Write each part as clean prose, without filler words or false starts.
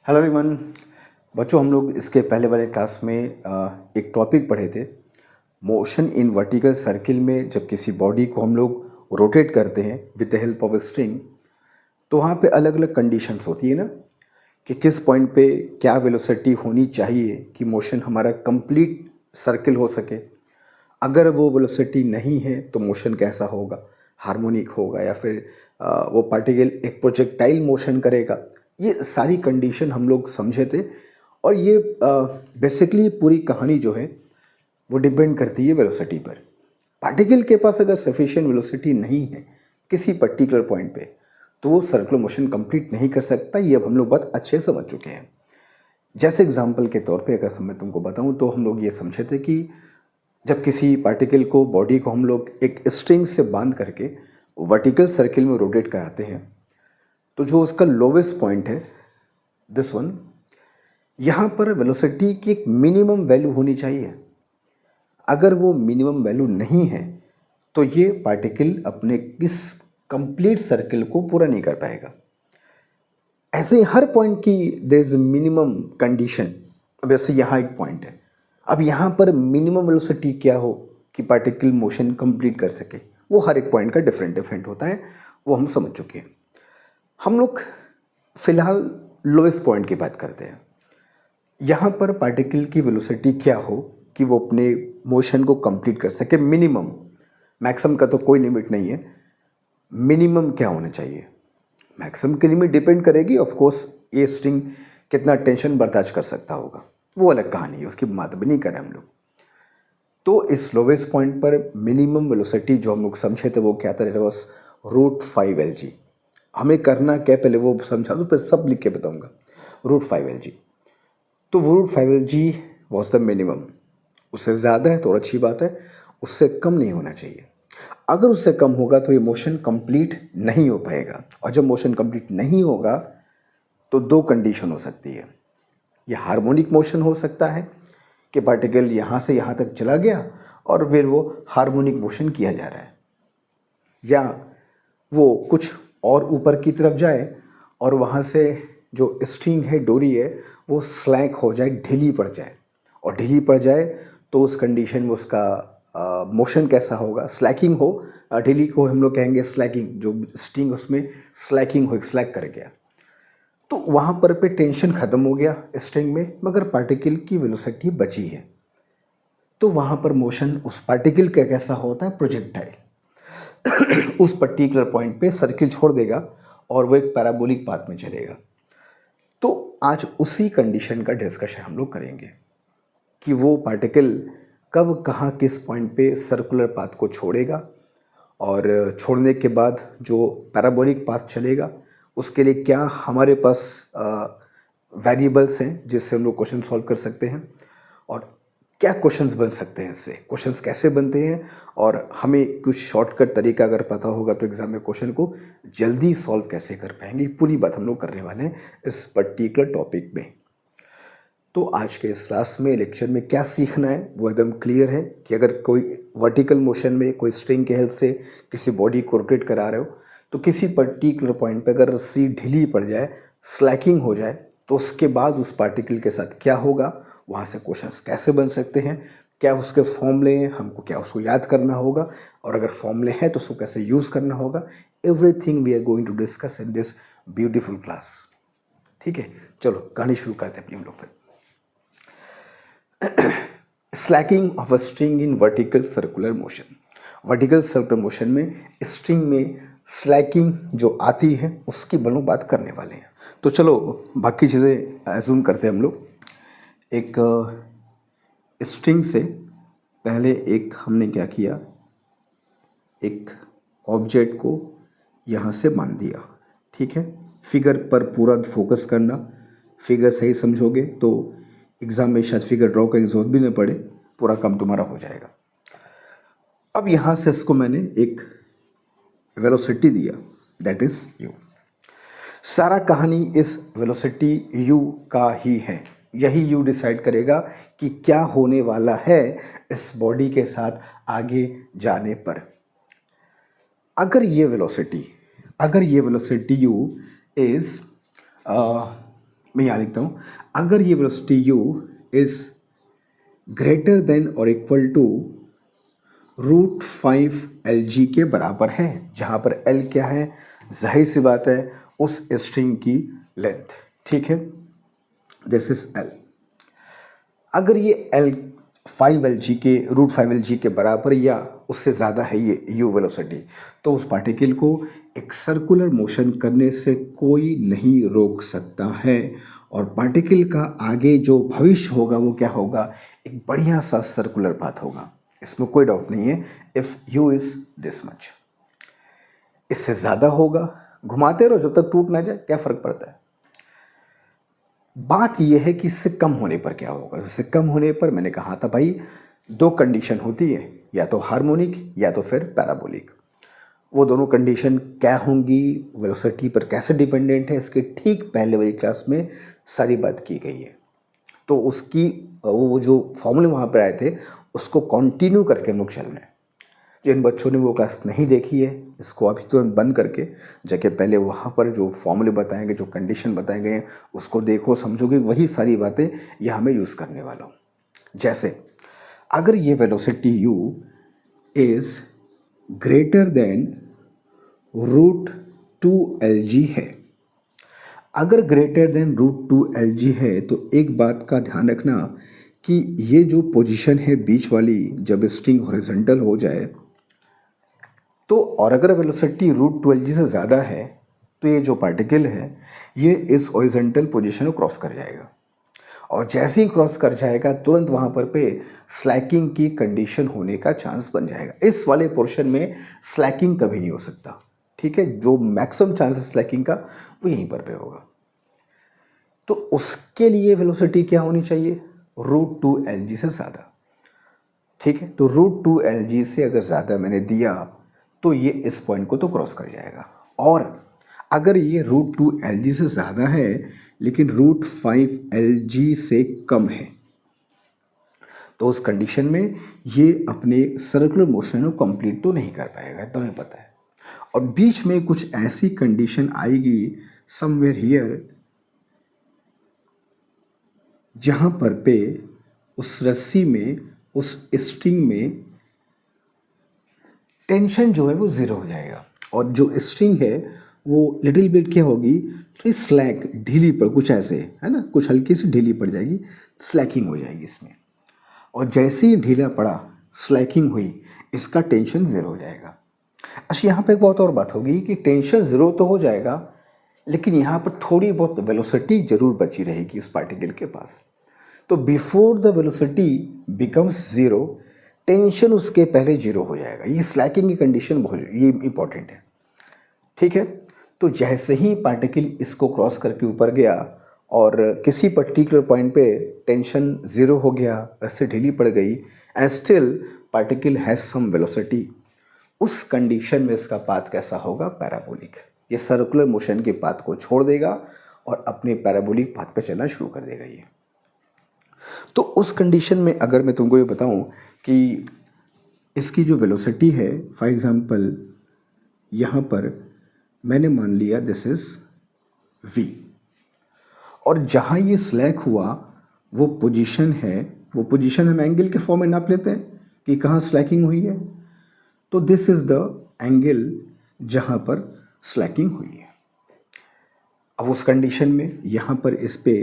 Hello everyone. बच्चों, हम लोग इसके पहले वाले क्लास में एक टॉपिक पढ़े थे, मोशन इन वर्टिकल सर्किल में। जब किसी बॉडी को हम लोग रोटेट करते हैं with the help of string, तो वहाँ पे अलग अलग कंडीशंस होती है ना, कि किस पॉइंट पे क्या वेलोसिटी होनी चाहिए कि मोशन हमारा कंप्लीट सर्किल हो सके। अगर वो वेलोसिटी नहीं है तो मोशन कैसा होगा, हार्मोनिक होगा या फिर वो पार्टिकल एक प्रोजेक्टाइल मोशन करेगा। ये सारी कंडीशन हम लोग समझे थे। और ये बेसिकली पूरी कहानी जो है वो डिपेंड करती है वेलोसिटी पर। पार्टिकल के पास अगर सफिशिएंट वेलोसिटी नहीं है किसी पर्टिकुलर पॉइंट पे, तो वो सर्कुलर मोशन कंप्लीट नहीं कर सकता। ये अब हम लोग बहुत अच्छे से समझ चुके हैं। जैसे एग्जाम्पल के तौर पे अगर मैं तुमको बताऊं, तो हम लोग ये समझे थे कि जब किसी पार्टिकल को, बॉडी को हम लोग एक स्ट्रिंग से बांध करके वर्टिकल सर्किल में रोटेट कराते हैं, तो जो उसका लोवेस्ट पॉइंट है, दिस वन, यहाँ पर वेलोसिटी की एक मिनिमम वैल्यू होनी चाहिए। अगर वो मिनिमम वैल्यू नहीं है तो ये पार्टिकल अपने इस कंप्लीट सर्किल को पूरा नहीं कर पाएगा। ऐसे ही हर पॉइंट की देयर इज मिनिमम कंडीशन। अब ऐसे यहाँ एक पॉइंट है, अब यहाँ पर मिनिमम वेलोसिटी क्या हो कि पार्टिकल मोशन कंप्लीट कर सके, वो हर एक पॉइंट का डिफरेंट डिफरेंट होता है, वो हम समझ चुके हैं। हम लोग फिलहाल लोएस्ट पॉइंट की बात करते हैं। यहाँ पर पार्टिकल की वेलोसिटी क्या हो कि वो अपने मोशन को कंप्लीट कर सके, मिनिमम। मैक्सिमम का तो कोई लिमिट नहीं है, मिनिमम क्या होना चाहिए। मैक्सिमम की लिमिट डिपेंड करेगी ऑफ कोर्स, ये स्ट्रिंग कितना टेंशन बर्दाश्त कर सकता होगा, वो अलग कहानी है, उसकी बात भी नहीं करें हम लोग। तो इस लोवेस्ट पॉइंट पर मिनिमम वेलोसिटी जो हम लोग समझे थे वो क्या था, इट वाज √5 LG। हमें करना क्या, पहले वो समझा दो फिर सब लिख के बताऊंगा। √5 LG, तो वो √5 LG वॉज द मिनिमम। उससे ज़्यादा है तो और अच्छी बात है, उससे कम नहीं होना चाहिए। अगर उससे कम होगा तो ये मोशन कंप्लीट नहीं हो पाएगा। और जब मोशन कंप्लीट नहीं होगा तो दो कंडीशन हो सकती है। ये हार्मोनिक मोशन हो सकता है कि पार्टिकल यहाँ से यहाँ तक चला गया और फिर वो हार्मोनिक मोशन किया जा रहा है, या वो कुछ और ऊपर की तरफ जाए और वहाँ से जो स्ट्रिंग है, डोरी है, वो स्लैक हो जाए, ढीली पड़ जाए। और ढीली पड़ जाए तो उस कंडीशन में उसका मोशन कैसा होगा, स्लैकिंग हो। ढीली को हम लोग कहेंगे स्लैकिंग, जो स्ट्रिंग उसमें स्लैकिंग हो, स्लैक कर गया, तो वहाँ पर पे टेंशन ख़त्म हो गया स्ट्रिंग में, मगर पार्टिकल की वेलोसिटी बची है। तो वहाँ पर मोशन उस पार्टिकल का कैसा होता है, प्रोजेक्टाइल उस पर्टिकुलर पॉइंट पे सर्किल छोड़ देगा और वो एक पैराबोलिक पाथ में चलेगा। तो आज उसी कंडीशन का डिस्कशन हम लोग करेंगे कि वो पार्टिकल कब, कहाँ, किस पॉइंट पे सर्कुलर पाथ को छोड़ेगा, और छोड़ने के बाद जो पैराबोलिक पाथ चलेगा उसके लिए क्या हमारे पास वेरिएबल्स हैं जिससे हम लोग क्वेश्चन सॉल्व कर सकते हैं, और क्या क्वेश्चंस बन सकते हैं इससे, क्वेश्चंस कैसे बनते हैं, और हमें कुछ शॉर्टकट तरीका अगर पता होगा तो एग्जाम में क्वेश्चन को जल्दी सॉल्व कैसे कर पाएंगे। पूरी बात हम लोग करने वाले हैं इस पर्टिकुलर टॉपिक में। तो आज के इस क्लास में, लेक्चर में क्या सीखना है वो एकदम क्लियर है कि अगर कोई वर्टिकल मोशन में कोई स्ट्रिंग के हेल्प से किसी बॉडी को रोटेट करा रहे हो, तो किसी पर्टिकुलर पॉइंट पे अगर रस्सी ढीली पड़ जाए, स्लैकिंग हो जाए, तो उसके बाद उस पार्टिकल के साथ क्या होगा, वहाँ से क्वेश्चंस कैसे बन सकते हैं, क्या उसके फॉर्मूले हैं, हमको क्या उसको याद करना होगा, और अगर फॉर्मूले हैं तो उसको कैसे यूज़ करना होगा। Everything we are going to discuss in this beautiful class. ठीक है, चलो कहानी शुरू करते हैं अपनी हम लोग फिर। Slaking of a string in vertical circular motion. Vertical circular motion में स्ट्रिंग में स्लैकिंग जो आती है उसकी हम लोग बात करने वाले हैं। तो चलो बाकी चीज़ें एज्यूम करते हैं हम लोग। एक स्ट्रिंग से पहले एक हमने क्या किया, एक ऑब्जेक्ट को यहाँ से बांध दिया। ठीक है, फिगर पर पूरा फोकस करना, फिगर सही समझोगे तो एग्ज़ाम में शायद फिगर ड्रॉ करने की जरूरत भी नहीं पड़े, पूरा काम तुम्हारा हो जाएगा। अब यहाँ से इसको मैंने एक वेलोसिटी दिया, दैट इज u। सारा कहानी इस वेलोसिटी u का ही है। यही u डिसाइड करेगा कि क्या होने वाला है इस बॉडी के साथ आगे जाने पर। अगर ये वेलोसिटी u इज मैं यहाँ लिखता हूँ, अगर ये velocity u is greater than और इक्वल टू √5 Lg के बराबर है, जहाँ पर L क्या है, जाहिर सी बात है उस स्ट्रिंग की लेंथ, ठीक है, दिस इज L। अगर ये L 5Lg के √5Lg के बराबर या उससे ज़्यादा है ये u वेलोसिटी, तो उस पार्टिकल को एक सर्कुलर मोशन करने से कोई नहीं रोक सकता है, और पार्टिकल का आगे जो भविष्य होगा वो क्या होगा, एक बढ़िया सा सर्कुलर पाथ होगा, इसमें कोई डाउट नहीं है। If u is this much, इससे ज़्यादा होगा, घुमाते रहो जब तक टूट ना जाए, क्या फ़र्क पड़ता है। बात यह है कि इससे कम होने पर क्या होगा। इससे कम होने पर मैंने कहा था भाई दो कंडीशन होती है, या तो हार्मोनिक या तो फिर पैराबोलिक। वो दोनों कंडीशन क्या होंगी, वेलोसिटी पर कैसे डिपेंडेंट है, इसके ठीक पहले वाली क्लास में सारी बात की गई है। तो उसकी वो जो फॉर्मूले वहाँ पर आए थे उसको कंटिन्यू करके हम लोग चल रहे हैं। जिन बच्चों ने वो क्लास नहीं देखी है, इसको अभी तुरंत बंद करके जाके पहले वहाँ पर जो फॉर्मूले बताए गए, जो कंडीशन बताए गए हैं, उसको देखो, समझोगे, वही सारी बातें यहाँ मैं यूज़ करने वाला हूँ। जैसे अगर ये velocity u is greater than √2Lg है, अगर ग्रेटर देन √2Lg है तो एक बात का ध्यान रखना कि ये जो पोजीशन है बीच वाली, जब स्ट्रिंग हॉरिजॉन्टल हो जाए तो, और अगर वेलोसिटी √2Lg से ज़्यादा है, तो ये जो पार्टिकल है ये इस हॉरिजॉन्टल पोजीशन को क्रॉस कर जाएगा, और जैसे ही क्रॉस कर जाएगा तुरंत वहाँ पर पे स्लैकिंग की कंडीशन होने का चांस बन जाएगा। इस वाले पोर्शन में स्लैकिंग कभी नहीं हो सकता, ठीक है, जो मैक्सिमम चांस है स्लैकिंग का वो यहीं पर पे होगा। तो उसके लिए वेलोसिटी क्या होनी चाहिए, √2Lg से ज़्यादा, ठीक है। तो √2Lg से अगर ज़्यादा मैंने दिया तो ये इस पॉइंट को तो क्रॉस कर जाएगा, और अगर ये √2Lg से ज़्यादा है लेकिन √5Lg से कम है, तो उस कंडीशन में ये अपने सर्कुलर मोशन को कंप्लीट तो नहीं कर पाएगा, तो हमें पता है। और बीच में कुछ ऐसी कंडीशन आएगी समवेयर हियर, जहाँ पर पे उस रस्सी में, उस स्ट्रिंग में टेंशन जो है वो ज़ीरो हो जाएगा, और जो स्ट्रिंग है वो लिटिल बिट क्या होगी, तो स्लैक, ढीली पड़, कुछ ऐसे है ना, कुछ हल्की सी ढीली पड़ जाएगी, स्लैकिंग हो जाएगी इसमें, और जैसे ही ढीला पड़ा, स्लैकिंग हुई, इसका टेंशन ज़ीरो हो जाएगा। अच्छा, यहाँ पे एक बहुत और बात होगी कि टेंशन ज़ीरो तो हो जाएगा, लेकिन यहाँ पर थोड़ी बहुत वेलोसिटी ज़रूर बची रहेगी उस पार्टिकल के पास। तो before the velocity becomes zero, tension उसके पहले जीरो हो जाएगा। ये स्लैकिंग की कंडीशन बहुत ये इंपॉर्टेंट है, ठीक है। तो जैसे ही पार्टिकल इसको क्रॉस करके ऊपर गया और किसी पर्टिकुलर पॉइंट पे टेंशन ज़ीरो हो गया, रस्सी ढीली पड़ गई, and still particle has some velocity, उस कंडीशन में इसका पाथ कैसा होगा, पैराबोलिक। ये सर्कुलर मोशन के पाथ को छोड़ देगा और अपने पैराबोलिक पाथ पे चलना शुरू कर देगा ये। तो उस कंडीशन में अगर मैं तुमको ये बताऊं कि इसकी जो वेलोसिटी है, फॉर एग्जांपल यहाँ पर मैंने मान लिया दिस इज v, और जहाँ ये स्लैक हुआ वो पोजीशन है, वो पोजीशन हम एंगल के फॉर्म में नाप लेते हैं कि कहाँ स्लैकिंग हुई है। तो दिस इज द एंगल जहाँ पर स्लैकिंग हुई है। अब उस कंडीशन में यहाँ पर इस पे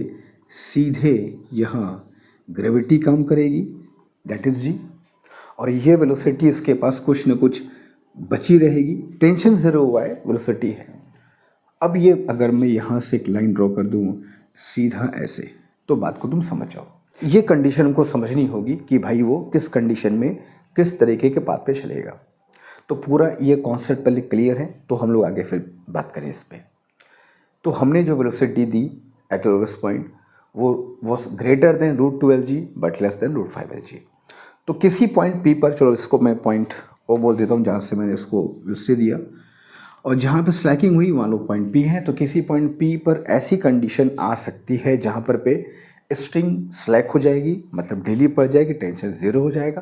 सीधे यहाँ ग्रेविटी काम करेगी, दैट इज g, और ये वेलोसिटी इसके पास कुछ न कुछ बची रहेगी, टेंशन ज़ीरो हुआ है, वेलोसिटी है। अब ये अगर मैं यहाँ से एक लाइन ड्रॉ कर दूँ सीधा ऐसे, तो बात को तुम समझ जाओ। ये कंडीशन हमको समझनी होगी कि भाई वो किस कंडीशन में किस तरीके के पाथ पे चलेगा। तो पूरा ये कॉन्सेप्ट पहले क्लियर है, तो हम लोग आगे फिर बात करें इस पर। तो हमने जो वेलोसिटी दी एट लोएस्ट पॉइंट वो was greater than √2Lg but less than √5Lg। तो किसी पॉइंट P पर, चलो इसको मैं पॉइंट O बोल देता हूँ जहाँ से मैंने इसको वेलोसिटी दिया, और जहाँ पे स्लैकिंग हुई मान लो पॉइंट P है, तो किसी पॉइंट P पर ऐसी कंडीशन आ सकती है जहाँ पर पे स्ट्रिंग स्लैक हो जाएगी, मतलब ढीली पड़ जाएगी, टेंशन ज़ीरो हो जाएगा,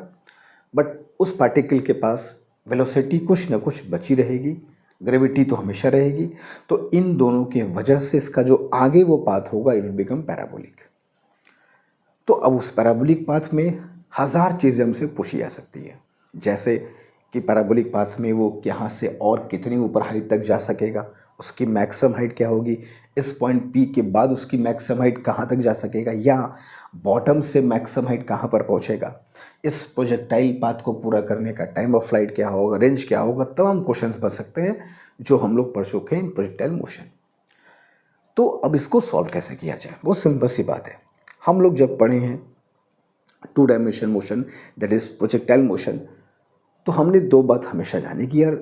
बट उस पार्टिकल के पास वेलोसिटी कुछ ना कुछ बची रहेगी, ग्रेविटी तो हमेशा रहेगी। तो इन दोनों की वजह से इसका जो आगे वो पाथ होगा इट विल बिकम पैराबोलिक। तो अब उस पैराबोलिक पाथ में हज़ार चीज़ें हमसे पूछी जा सकती है, जैसे कि पैराबोलिक पाथ में वो यहाँ से और कितनी ऊपर हाइट तक जा सकेगा, उसकी मैक्सिमम हाइट क्या होगी, इस पॉइंट पी के बाद उसकी मैक्सिमम हाइट कहाँ तक जा सकेगा, या बॉटम से मैक्सिमम हाइट कहाँ पर पहुँचेगा, इस प्रोजेक्टाइल पाथ को पूरा करने का टाइम ऑफ फ्लाइट क्या होगा, रेंज क्या होगा, तमाम क्वेश्चंस बन सकते हैं जो हम लोग पढ़ चुके हैं इन प्रोजेक्टाइल मोशन। तो अब इसको सॉल्व कैसे किया जाए, बहुत सिंपल सी बात है। हम लोग जब पढ़े हैं 2 dimension motion that is projectile motion, तो हमने दो बात हमेशा जानी कि यार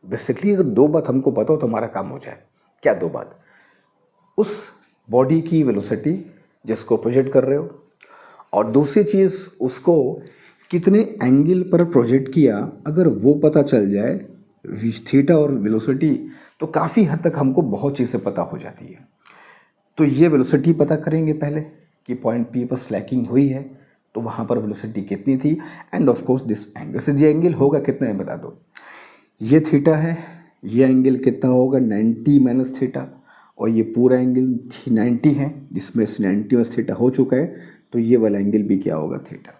बेसिकली अगर दो बात हमको पता हो तो हमारा काम हो जाए। क्या दो बात? उस बॉडी की वेलोसिटी जिसको प्रोजेक्ट कर रहे हो, और दूसरी चीज़ उसको कितने एंगल पर प्रोजेक्ट किया, अगर वो पता चल जाए थीटा और वेलोसिटी, तो काफ़ी हद तक हमको बहुत चीज़ें पता हो जाती है। तो ये वेलोसिटी पता करेंगे पहले कि पॉइंट पी पर स्लैकिंग हुई है तो वहाँ पर वेलोसिटी कितनी थी, end of course this angle से ये एंगल होगा कितना है बता दो। ये थीटा है, ये एंगल कितना होगा 90 माइनस थीटा, और ये पूरा एंगल 90 है जिसमें से 90 माइनस थीटा हो चुका है, तो ये वाला एंगल भी क्या होगा थीटा।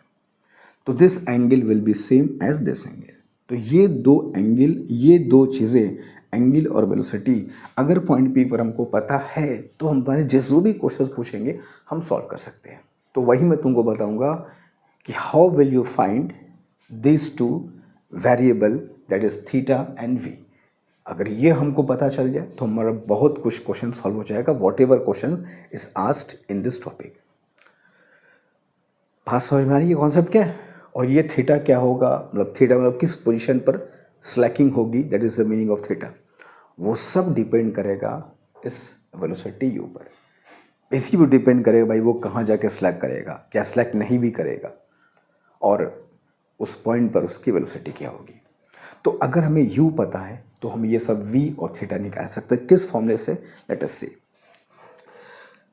तो this angle will be same as this angle. तो ये दो एंगल, ये दो चीज़ें एंगल और वेलोसिटी अगर पॉइंट पी पर हमको पता है तो हमारे जिस जो भी क्वेश्चन पूछेंगे हम सॉल्व कर सकते हैं। तो वही मैं तुमको बताऊंगा कि how will you find this two variable that is theta and v. अगर ये हमको पता चल जाए तो हमारा बहुत कुछ क्वेश्चन सॉल्व हो जाएगा, what ever question is asked in this topic. बात समझ में आ रही है कॉन्सेप्ट क्या है? और ये थीटा क्या होगा, मतलब थीटा मतलब किस पोजीशन पर स्लैकिंग होगी, that is the meaning of theta. वो सब डिपेंड करेगा इस वेलोसिटी यू पर। इसी पर डिपेंड करेगा भाई वो कहाँ जाके स्लैक करेगा, क्या स्लैक नहीं भी करेगा, और उस पॉइंट पर उसकी वेलोसिटी क्या होगी। तो अगर हमें यू पता है तो हम ये सब वी और थीटा निकाल सकते हैं। किस फॉर्मूले से? लेट अस सी।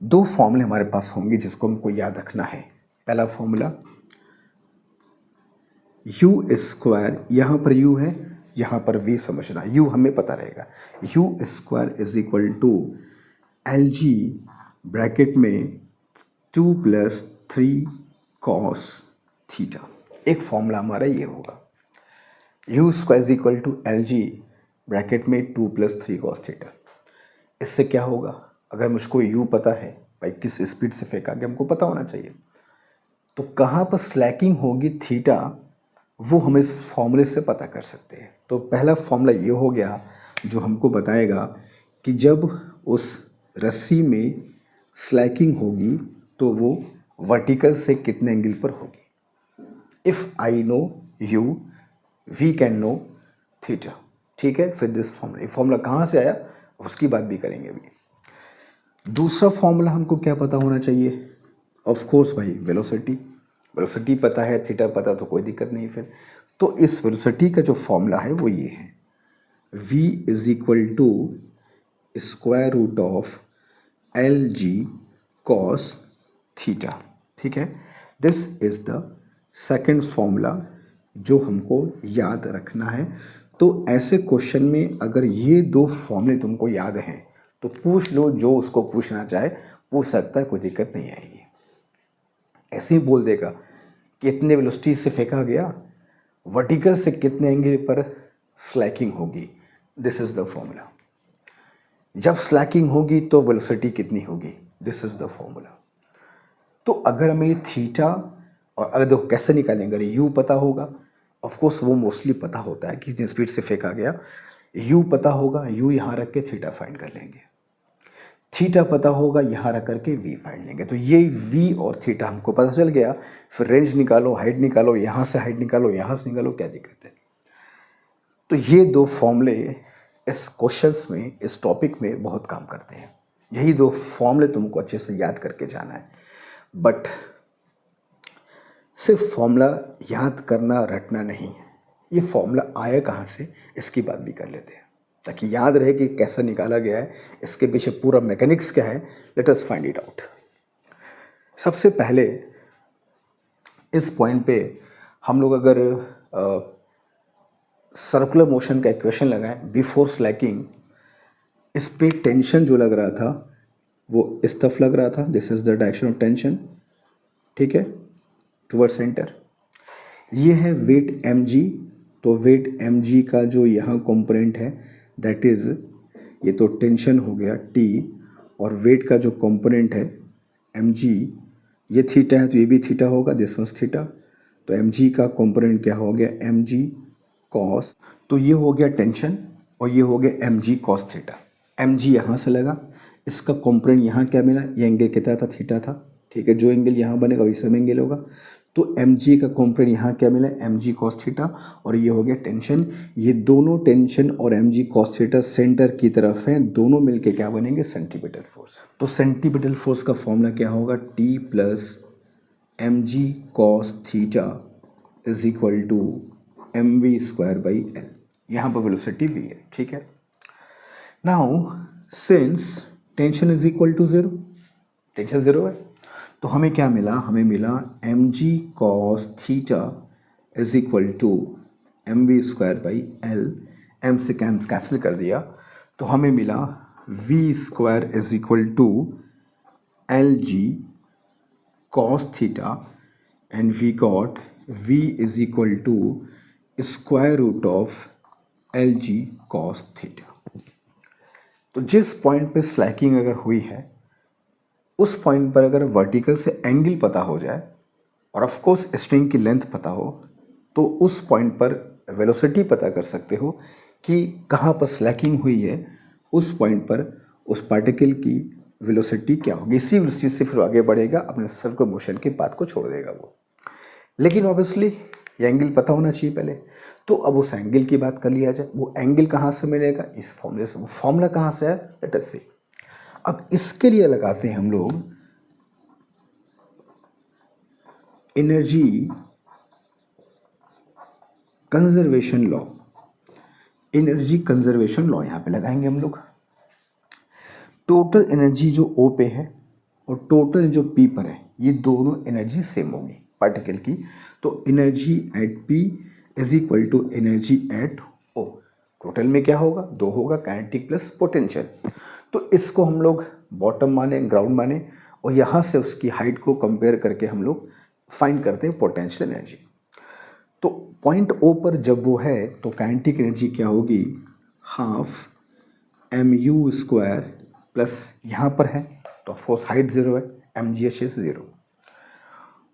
दो फॉर्मूले हमारे पास होंगे जिसको हमको याद रखना है। पहला फॉर्मूला यू स्क्वायर, यहाँ पर यू है, यहाँ पर वी समझना, यू हमें पता रहेगा। U square is equal to l g bracket में 2 + 3 cos थीटा। एक फॉर्मूला हमारा ये होगा, u square is equal to l g bracket में 2 + 3 cos थीटा। इससे क्या होगा, अगर मुझको यू पता है, भाई किस स्पीड से फेंका गया हमको पता होना चाहिए, तो कहाँ पर स्लैकिंग होगी थीटा वो हम इस फॉर्मूले से पता कर सकते हैं। तो पहला फॉर्मूला ये हो गया जो हमको बताएगा कि जब उस रस्सी में स्लैकिंग होगी तो वो वर्टिकल से कितने एंगल पर होगी। If I know u we can know theta. ठीक है, फिर दिस फॉर्मूला, ये फॉर्मूला कहाँ से आया उसकी बात भी करेंगे अभी। दूसरा फॉर्मूला हमको क्या पता होना चाहिए, ऑफ कोर्स भाई वेलोसिटी। वेलोसिटी पता है, थीटा पता, तो कोई दिक्कत नहीं फिर। तो इस वेलोसिटी का जो फॉर्मूला है वो ये है, v is equal to square root of l g cos theta. ठीक है, this is the second formula जो हमको याद रखना है। तो ऐसे क्वेश्चन में अगर ये दो फॉर्मूले तुमको याद हैं तो पूछ लो, जो उसको पूछना चाहे पूछ सकता है, कोई दिक्कत नहीं आएगी। ऐसे ही बोल देगा कि इतने वेलोसिटी से फेंका गया, वर्टिकल से कितने एंगल पर स्लैकिंग होगी, दिस इज द फॉर्मूला। जब स्लैकिंग होगी तो वेलोसिटी कितनी होगी, दिस इज द फॉर्मूला। तो अगर हमें ये थीटा, और अगर देखो कैसे निकालेंगे, अगर यू पता होगा, ऑफ कोर्स वो मोस्टली पता होता है कि जितनी स्पीड से फेंका गया, यू पता होगा, यू यहाँ रख के थीटा फाइंड कर लेंगे। थीटा पता होगा, यहाँ रख करके वी फाइंड लेंगे। तो ये वी और थीटा हमको पता चल गया, फिर रेंज निकालो, हाइट निकालो, यहाँ से हाइट निकालो, यहाँ से निकालो, क्या दिक्कत है। तो ये दो फॉर्मूले इस क्वेश्चंस में, इस टॉपिक में बहुत काम करते हैं। यही दो फॉर्मूले तुमको अच्छे से याद करके जाना है। बट सिर्फ फॉर्मूला याद करना, रटना नहीं है, ये फॉर्मूला आया कहाँ से इसकी बात भी कर लेते हैं ताकि याद रहे कि कैसा निकाला गया है, इसके पीछे पूरा मैकेनिक्स क्या है। Let us find it out. सबसे पहले इस पॉइंट पे हम लोग अगर सर्कुलर मोशन का इक्वेशन लगाएं बिफोर स्लैकिंग, इस पे टेंशन जो लग रहा था वो इस तरफ लग रहा था, this is the direction of tension, ठीक है, टुवर्ड सेंटर। ये है वेट mg, तो वेट mg का जो यहाँ कंपोनेंट है दैट इज, ये तो टेंशन हो गया T, और वेट का जो कंपोनेंट है mg, ये थीटा है तो ये भी थीटा होगा, दिस वाज थीटा, तो mg का कंपोनेंट क्या हो गया mg cos, तो ये हो गया टेंशन और ये हो गया mg cos थीटा। mg यहाँ से लगा, इसका कंपोनेंट यहाँ क्या मिला, ये एंगल कितना था, थीटा था, ठीक है, जो एंगल यहाँ बनेगा वही सेम एंगल होगा, तो mg का कंपोनेंट यहाँ क्या मिला, mg cos थीटा, और ये हो गया टेंशन। ये दोनों टेंशन और mg cos थीटा सेंटर की तरफ हैं, दोनों मिलके क्या बनेंगे, सेंटीपिटल फोर्स। तो सेंटीपिटल फोर्स का फॉर्मूला क्या होगा, T plus mg cos theta is equal to mv square by l, यहाँ पर वेलोसिटी v है, ठीक है। Now since tension is equal to zero, tension zero है, तो हमें क्या मिला, हमें मिला mg cos theta is equal to mv square by l, m से कैंसिल कर दिया, तो हमें मिला v square is equal to l g cos theta, and we got v is equal to square root of l g cos theta. तो जिस point पे Slaking अगर हुई है उस पॉइंट पर अगर वर्टिकल से एंगल पता हो जाए और ऑफ कोर्स स्ट्रिंग की लेंथ पता हो, तो उस पॉइंट पर वेलोसिटी पता कर सकते हो कि कहाँ पर स्लैकिंग हुई है, उस पॉइंट पर उस पार्टिकल की वेलोसिटी क्या होगी। इसी वेलोसिटी से फिर आगे बढ़ेगा, अपने सर्कुलर मोशन के पाथ को छोड़ देगा वो। लेकिन ऑब्वियसली ये एंगल पता होना चाहिए पहले, तो अब उस एंगल की बात कर लिया जाए। वो एंगल कहाँ से मिलेगा, इस फॉर्मूले से। वो फॉर्मूला कहाँ से है, लेट अस सी। अब इसके लिए लगाते हैं हम लोग energy conservation law. Energy conservation law यहां पे लगाएंगे हम लोग। टोटल एनर्जी जो O पे है और टोटल जो P पर है, ये दोनों एनर्जी सेम होगी पार्टिकल की, तो energy at P is equal to energy at O। Total में क्या होगा, दो होगा, काइनेटिक प्लस पोटेंशियल। तो इसको हम लोग बॉटम माने, ग्राउंड माने, और यहाँ से उसकी हाइट को कंपेयर करके हम लोग फाइंड करते हैं पोटेंशियल एनर्जी। तो पॉइंट O पर जब वो है तो काइनेटिक एनर्जी क्या होगी, हाफ mu स्क्वायर प्लस, यहाँ पर है तो ऑफकोर्स हाइट ज़ीरो है, mgh इज ज़ीरो।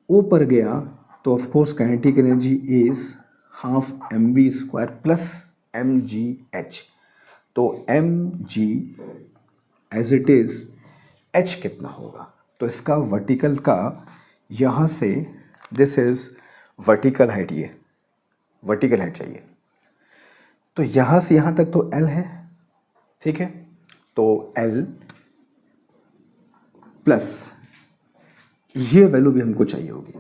O पर गया तो of course kinetic energy is half mv square plus mgh। तो mg as it is, h कितना होगा, तो इसका वर्टिकल का यहाँ से, दिस इज वर्टिकल हाइट, ये वर्टिकल हाइट चाहिए, तो यहाँ से यहाँ तक तो L है, ठीक है, तो L प्लस ये वैल्यू भी हमको चाहिए होगी।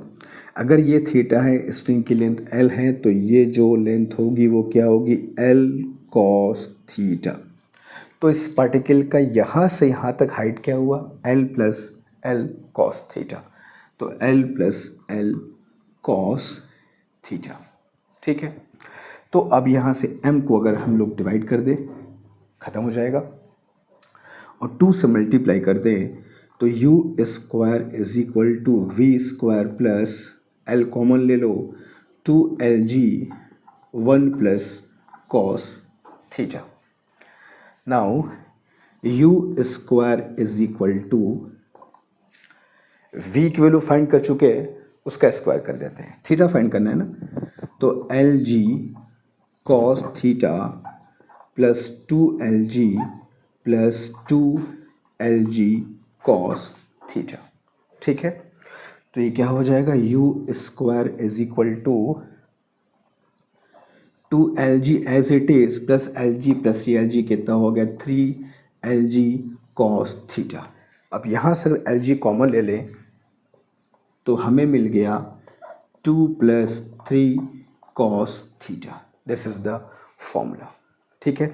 अगर ये थीटा है, स्ट्रिंग की लेंथ L है, तो ये जो लेंथ होगी वो क्या होगी, L cos थीटा। तो इस पार्टिकल का यहाँ से यहाँ तक हाइट क्या हुआ, L plus L cos theta, तो L plus L cos theta, ठीक है। तो अब यहाँ से m को अगर हम लोग डिवाइड कर दें, ख़त्म हो जाएगा, और 2 से मल्टीप्लाई कर दें, तो u square is equal to v square plus l common ले लो, 2lg 1 plus cos theta. Now u square is equal to, v की वैल्यू फाइंड कर चुके हैं, उसका स्क्वायर कर देते हैं, थीटा फाइंड करना है ना, तो lg cos theta plus 2lg plus 2lg cos theta, ठीक है। तो ये क्या हो जाएगा, u square is equal to 2lg as it is plus lg plus lg कितना हो गया, 3lg cos थीटा। अब यहाँ से lg कॉमन ले लें तो हमें मिल गया 2 plus 3 cos theta, this is the formula, ठीक है।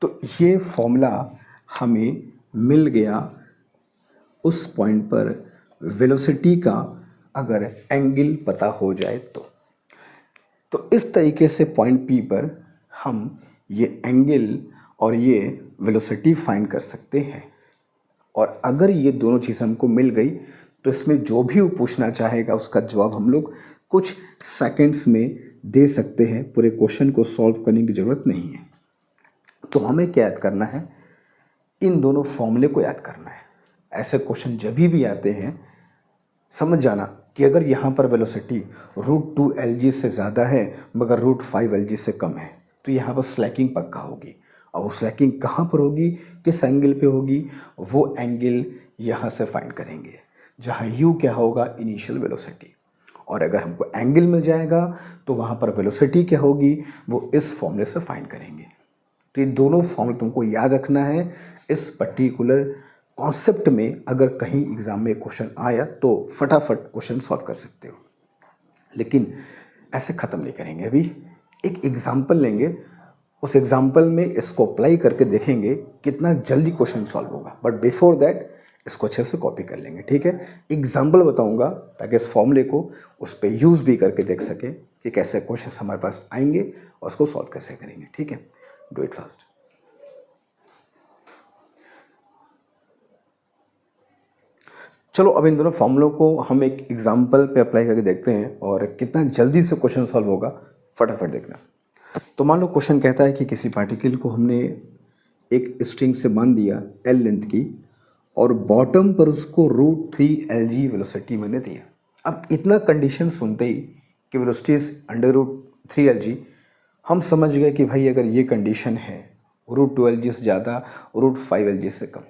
तो ये फॉर्मूला हमें मिल गया उस पॉइंट पर वेलोसिटी का अगर एंगल पता हो जाए तो इस तरीके से पॉइंट P पर हम ये एंगल और ये वेलोसिटी फाइंड कर सकते हैं। और अगर ये दोनों चीज़ हमको मिल गई तो इसमें जो भी वो पूछना चाहेगा उसका जवाब हम लोग कुछ सेकंड्स में दे सकते हैं। पूरे क्वेश्चन को सॉल्व करने की ज़रूरत नहीं है। तो हमें क्या याद करना है, इन दोनों फॉर्मूले को याद करना है। ऐसे क्वेश्चन जब भी आते हैं समझ जाना कि अगर यहाँ पर वेलोसिटी √2 LG से ज़्यादा है मगर √5 LG से कम है तो यहाँ पर स्लैकिंग पक्का होगी। और वो स्लैकिंग कहाँ पर होगी, किस एंगल पे होगी, वो एंगल यहाँ से फाइंड करेंगे जहाँ u क्या होगा, इनिशियल वेलोसिटी। और अगर हमको एंगल मिल जाएगा तो वहाँ पर वेलोसिटी क्या होगी, वो इस फॉर्मूले से फाइंड करेंगे। तो ये दोनों फॉर्मूले तुमको याद रखना है। इस पर्टिकुलर कॉन्सेप्ट में अगर कहीं एग्जाम में क्वेश्चन आया तो फटाफट क्वेश्चन सॉल्व कर सकते हो। लेकिन ऐसे ख़त्म नहीं करेंगे, अभी एक एग्जाम्पल लेंगे, उस एग्जाम्पल में इसको अप्लाई करके देखेंगे कितना जल्दी क्वेश्चन सॉल्व होगा। बट बिफोर दैट इसको अच्छे से कॉपी कर लेंगे, ठीक है। एग्जाम्पल बताऊंगा ताकि इस फॉर्मूले को उस पर यूज़ भी करके देख सके कि कैसे क्वेश्चन हमारे पास आएंगे और उसको सॉल्व कैसे करेंगे, ठीक है। Do it fast. चलो अब इन दोनों फॉर्मूलों को हम एक एग्जाम्पल पे अप्लाई करके देखते हैं और कितना जल्दी से क्वेश्चन सॉल्व होगा, फटाफट देखना। तो मान लो क्वेश्चन कहता है कि किसी पार्टिकल को हमने एक स्ट्रिंग से बांध दिया L लेंथ की और बॉटम पर उसको √3 LG वेलोसिटी मैंने दिया। अब इतना कंडीशन सुनते ही कि वेलोसिटी इज √3 LG, हम समझ गए कि भाई अगर ये कंडीशन है √2 LG से ज़्यादा, √5 LG से कम,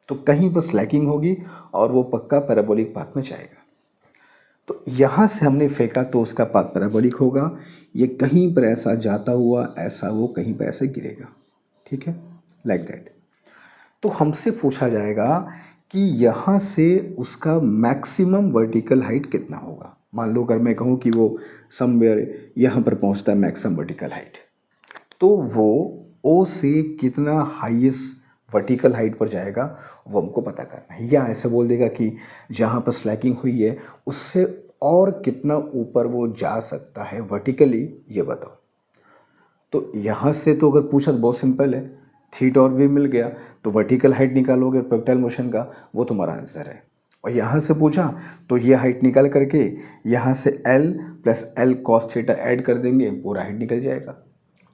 तो कहीं पर स्लैकिंग होगी और वो पक्का पैराबोलिक पाथ में जाएगा। तो यहाँ से हमने फेंका तो उसका पाथ पैराबोलिक होगा। ये कहीं पर ऐसा जाता हुआ ऐसा वो कहीं पर ऐसे गिरेगा, ठीक है, लाइक दैट। तो हमसे पूछा जाएगा कि यहाँ से उसका मैक्सिमम वर्टिकल हाइट कितना होगा। मान लो अगर मैं कहूँ कि वो समवेयर यहाँ पर पहुँचता है मैक्सिमम वर्टिकल हाइट, तो वो ओ से कितना हाईएस्ट वर्टिकल हाइट पर जाएगा वो हमको पता करना है। या ऐसे बोल देगा कि जहाँ पर स्लैकिंग हुई है उससे और कितना ऊपर वो जा सकता है वर्टिकली, ये बताओ। तो यहाँ से तो अगर पूछा तो बहुत सिंपल है, थीटा और वी मिल गया तो वर्टिकल हाइट निकालोगे प्रोजेक्टाइल मोशन का, वो तुम्हारा आंसर है। और यहाँ से पूछा तो ये हाइट निकाल करके यहाँ से L + L cos theta add कर देंगे, पूरा हाइट निकल जाएगा।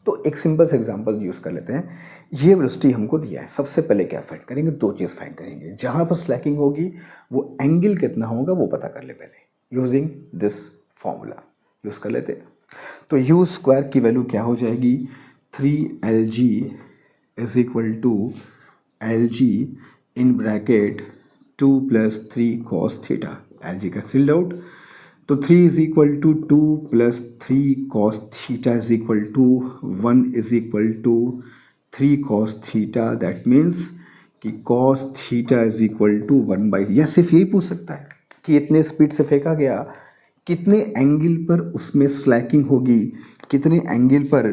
तो एक सिंपल से एग्जांपल यूज़ कर लेते हैं। ये वेलोसिटी हमको दिया है, सबसे पहले क्या फाइंड करेंगे, दो चीज़ फाइंड करेंगे। जहाँ पर स्लैकिंग होगी वो एंगल कितना होगा वो पता कर ले पहले, यूजिंग दिस फॉर्मूला यूज़ कर लेते हैं। तो यू स्क्वायर की वैल्यू क्या हो जाएगी, 3LG is equal to LG in bracket 2 + 3 cos theta, LG cancelled out. तो 3 is equal to 2 + 3 cos theta is equal to 1 is equal to 3 cos theta. That means कि cos theta is equal to 1/, या सिर्फ यही पूछ सकता है कि इतने स्पीड से फेंका गया, कितने एंगल पर उसमें स्लैकिंग होगी, कितने एंगल पर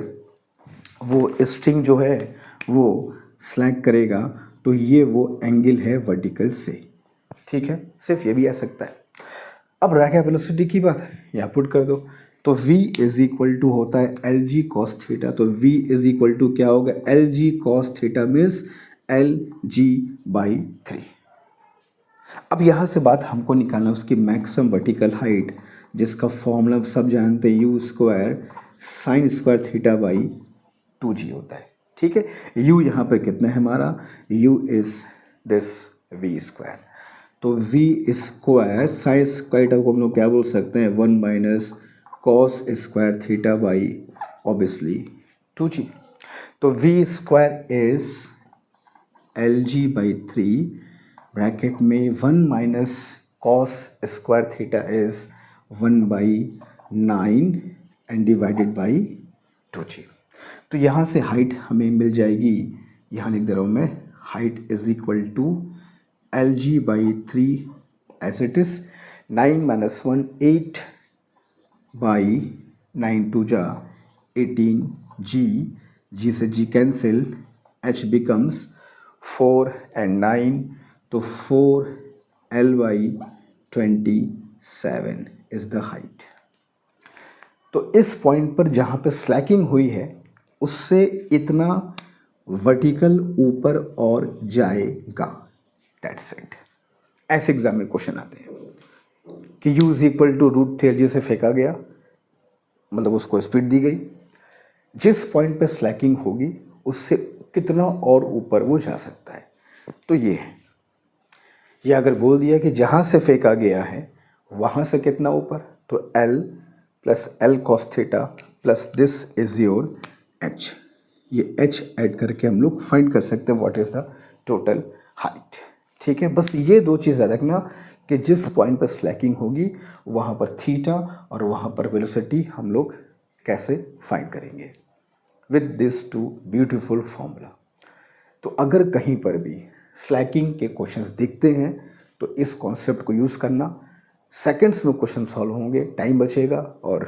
वो स्ट्रिंग जो है वो स्लैक करेगा, तो ये वो एंगल है वर्टिकल से, ठीक है। सिर्फ ये भी आ सकता है। अब रह गया वेलोसिटी की बात, यहाँ पुट कर दो। तो v इज इक्वल टू होता है LG cos थीटा। तो v इज इक्वल टू क्या होगा, LG cos theta means LG/3। अब यहाँ से बात हमको निकालना उसकी मैक्सिमम वर्टिकल हाइट, जिसका फॉर्मूला सब जानते हैं, u² sin² थीटा/2g होता है, ठीक है। u यहाँ पर कितना है हमारा, u इज दिस v²। तो v² sin² को हम लोग क्या बोल सकते हैं, 1 - cos² थीटा/ ऑब्वियसली 2g। तो v² इज LG/3 ब्रैकेट में 1 - cos² theta is 1/9 and divided by 2g। तो यहाँ से हाइट हमें मिल जाएगी, यहाँ लिख दे रहा हूँ मैं, height is equal to LG/3 as it is 9 - 1 8/9 2 जा 18g, g से g cancel, h becomes 4 and 9, तो 4L/27 is the height। तो इस पॉइंट पर जहाँ पे स्लैकिंग हुई है उससे इतना वर्टिकल ऊपर और जाएगा, दैट्स इट। ऐसे एग्जाम में क्वेश्चन आते हैं कि u is equal to root three से फेंका गया, मतलब उसको स्पीड दी गई, जिस पॉइंट पे स्लैकिंग होगी उससे कितना और ऊपर वो जा सकता है। तो ये है, ये अगर बोल दिया कि जहाँ से फेंका गया है वहाँ से कितना ऊपर, तो L plus L cos theta plus this is your H, ये H ऐड करके हम लोग फाइंड कर सकते हैं what is the total height. ठीक है, बस ये दो चीज़ याद रखना कि जिस पॉइंट पर स्लैकिंग होगी वहाँ पर थीटा और वहाँ पर वेलोसिटी हम लोग कैसे फाइंड करेंगे with this two beautiful formula. तो अगर कहीं पर भी स्लैकिंग के क्वेश्चंस दिखते हैं तो इस कॉन्सेप्ट को यूज़ करना, सेकंड्स में क्वेश्चन सॉल्व होंगे, टाइम बचेगा और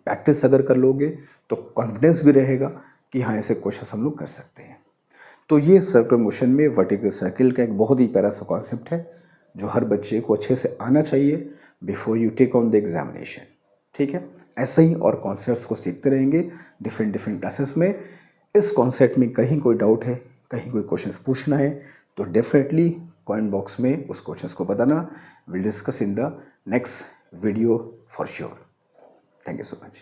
प्रैक्टिस अगर कर लोगे तो कॉन्फिडेंस भी रहेगा कि हाँ ऐसे क्वेश्चंस हम लोग कर सकते हैं। तो ये सर्कुलर मोशन में वर्टिकल सर्किल का एक बहुत ही प्यारा सा कॉन्सेप्ट है जो हर बच्चे को अच्छे से आना चाहिए before you take on the examination. ठीक है, ऐसे ही और कॉन्सेप्ट्स को सीखते रहेंगे डिफरेंट क्लासेस में। इस कॉन्सेप्ट में कहीं कोई डाउट है, कहीं कोई क्वेश्चंस पूछना है तो डेफिनेटली कमेंट बॉक्स में उस क्वेश्चंस को बताना। Will discuss in the next video for sure. Thank you so much.